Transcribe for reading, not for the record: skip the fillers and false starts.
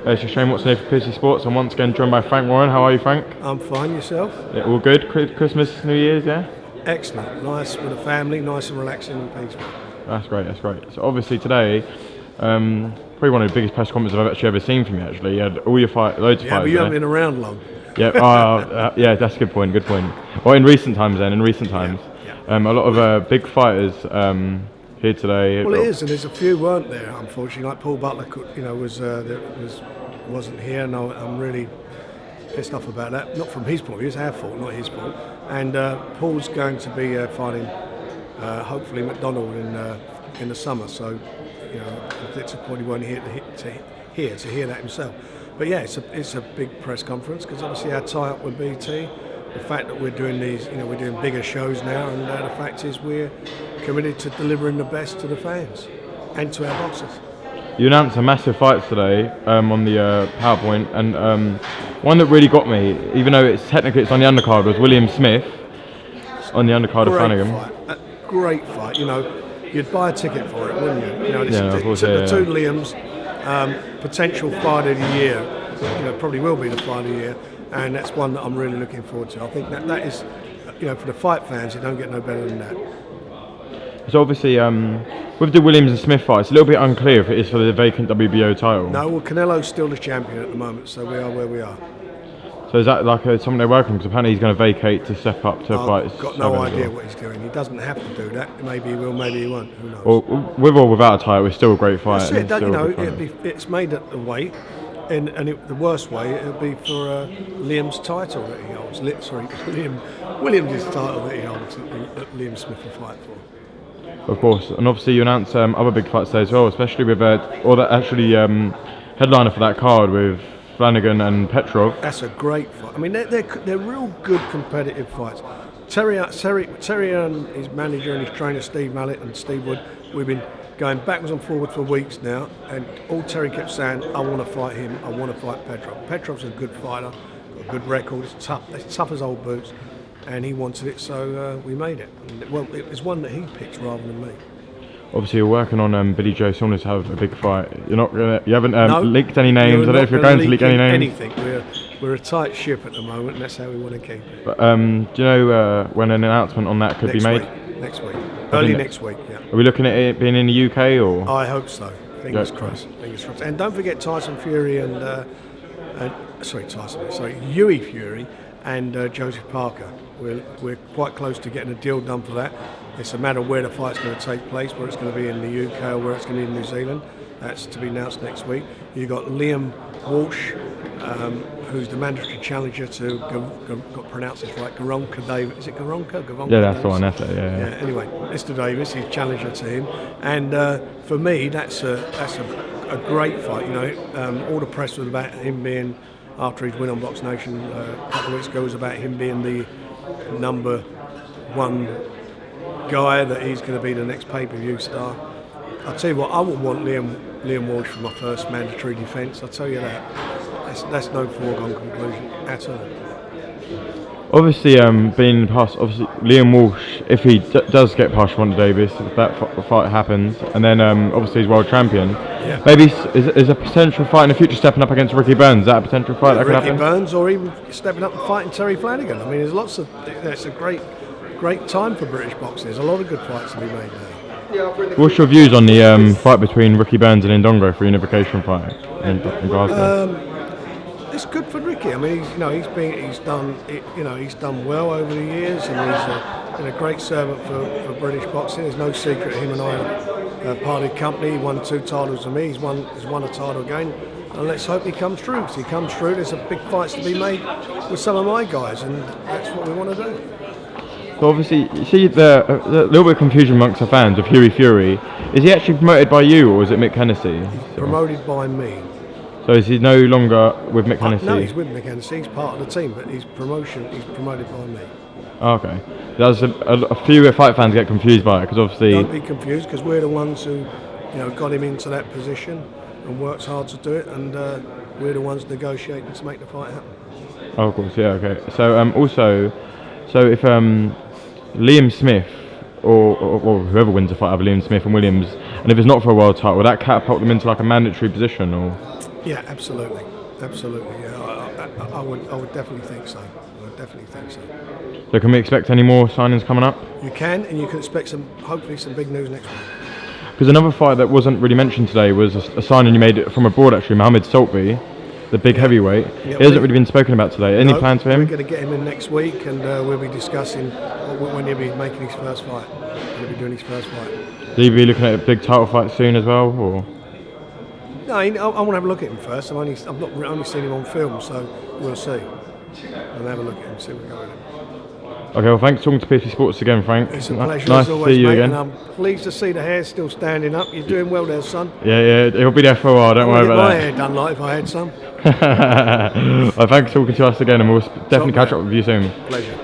It's a shame what's here for PC Sports. I'm once again joined by Frank Warren. How are you, Frank? I'm fine, yourself? Yeah, all good. Christmas, New Year's, yeah? Excellent. Nice with the family, nice and relaxing and peaceful. That's great, that's great. So obviously today, probably one of the biggest press conferences I've actually ever seen from you, actually. You had all your loads of Yeah, fighters but you haven't there. been around long. Yeah, yeah, that's a good point, good point. Well, in recent times, Yeah. a lot of big fighters here today. Well, it is, and there's a few weren't there, unfortunately. Like Paul Butler, wasn't here, and I'm really pissed off about that. Not from his point of view, it's our fault, not his fault. And Paul's going to be fighting, hopefully, McDonald in the summer. So, it's a point he won't hear to hear that himself. But yeah, it's a big press conference because obviously our tie-up with BT, the fact that we're doing these, we're doing bigger shows now, and the fact is we're committed to delivering the best to the fans and to our boxers. You announced a massive fight today on the PowerPoint, and one that really got me, even though it's on the undercard, was William Smith on the undercard of Flanagan. Great fight. You'd buy a ticket for it, wouldn't you? The two Liams, potential fight of the year. Probably will be the fight of the year, and that's one that I'm really looking forward to. I think that is, for the fight fans, you don't get no better than that. So obviously, with the Williams and Smith fight, it's a little bit unclear if it is for the vacant WBO title. No, well, Canelo's still the champion at the moment, so we are where we are. So is that like something they're working? Because apparently he's going to vacate to step up to fight. I've got no idea what he's doing. He doesn't have to do that. Maybe he will, maybe he won't. Who knows? Well, with or without a title, it's still a great fight. It's made at the weight, and the worst way it'll be for Liam's title that he holds. Williams' title that he holds that Liam Smith will fight for. Of course, and obviously you announced other big fights today as well, especially with headliner for that card with Flanagan and Petrov. That's a great fight. I mean, they're real good competitive fights. Terry and his manager and his trainer Steve Mallet and Steve Wood, we've been going backwards and forwards for weeks now, and all Terry kept saying, I want to fight him, I want to fight Petrov. Petrov's a good fighter, got a good record, it's tough as old boots, and he wanted it, so we made it. Well, it was one that he picked rather than me. Obviously, you're working on Billy Joe Saunders to have a big fight. You haven't leaked any names. I don't know if you're going to leak any names. Anything. We're a tight ship at the moment, and that's how we want to keep it. But do you know when an announcement on that could be made? Next week. Early next week. Yeah. Are we looking at it being in the UK or? I hope so. Fingers crossed. Fingers crossed. And don't forget Tyson Fury Hughie Fury and Joseph Parker. We're quite close to getting a deal done for that. It's a matter of where the fight's going to take place, whether it's going to be in the UK or where it's going to be in New Zealand. That's to be announced next week. You've got Liam Walsh, who's the mandatory challenger to, got to pronounce this right, Garonka Davis. Is it Garonka? Yeah, that's the one, that's it, yeah. Anyway, Mr. Davis, he's challenger to him. And for me, that's a great fight. All the press was about him being, after his win on Boxnation a couple of weeks ago, was about him being the number one guy, that he's going to be the next pay-per-view star. I'll tell you what, I wouldn't want Liam Walsh for my first mandatory defence, I'll tell you that. That's no foregone conclusion at all. Obviously, being past, Liam Walsh, if he does get past Ronda Davis, if that fight happens, and then obviously he's world champion, maybe is a potential fight in the future stepping up against Ricky Burns? Is that a potential fight that could happen? Ricky Burns, or even stepping up and fighting Terry Flanagan. I mean, there's lots of. It's a great time for British boxing. There's a lot of good fights to be made now. What's your views on the fight between Ricky Burns and Ndongo for unification fight in Glasgow? It's good for Ricky. I mean, he's done well over the years, and he's been a great servant for British boxing. There's no secret him and I parted company. He won 2 titles with me. He's won a title again, and let's hope he comes through. If he comes through, there's a big fights to be made with some of my guys, and that's what we want to do. So obviously, you see the little bit of confusion amongst the fans of Hughie Fury. Is he actually promoted by you, or is it Mick Hennessy? He's promoted by me. So is he no longer with Mick Hennessy? No, he's with Mick Hennessy. He's part of the team, but he's promoted by me. Oh, okay. There's a few fight fans get confused by it, because obviously... Don't be confused, because we're the ones who got him into that position and works hard to do it, and we're the ones negotiating to make the fight happen. Oh, of course, yeah, okay. So so if Liam Smith or whoever wins the fight over Liam Smith and Williams, and if it's not for a world title, will that catapult them into like a mandatory position? Or Yeah, absolutely. Yeah, I would definitely think so. So can we expect any more signings coming up? You can, and you can expect hopefully some big news next week. Because another fight that wasn't really mentioned today was a signing you made from abroad, actually, Mohammed Saltby, the big heavyweight. Yeah, he hasn't really been spoken about today. Any plans for him? We're going to get him in next week, and we'll be discussing when he'll be making his first fight. He'll be doing his first fight. Will he be looking at a big title fight soon as well, or? No, I want to have a look at him first. I've only seen him on film, so we'll see. I'll have a look at him, see what's going on. Okay, well, thanks for talking to PC Sports again, Frank. It's a pleasure nice as always, to see you mate, again. and I'm pleased to see the hair still standing up. You're doing well there, son. Yeah, it'll be there for a while, don't worry about my that. hair done like if I had some. Well, thanks for talking to us again, and we'll definitely catch up with you soon. Pleasure.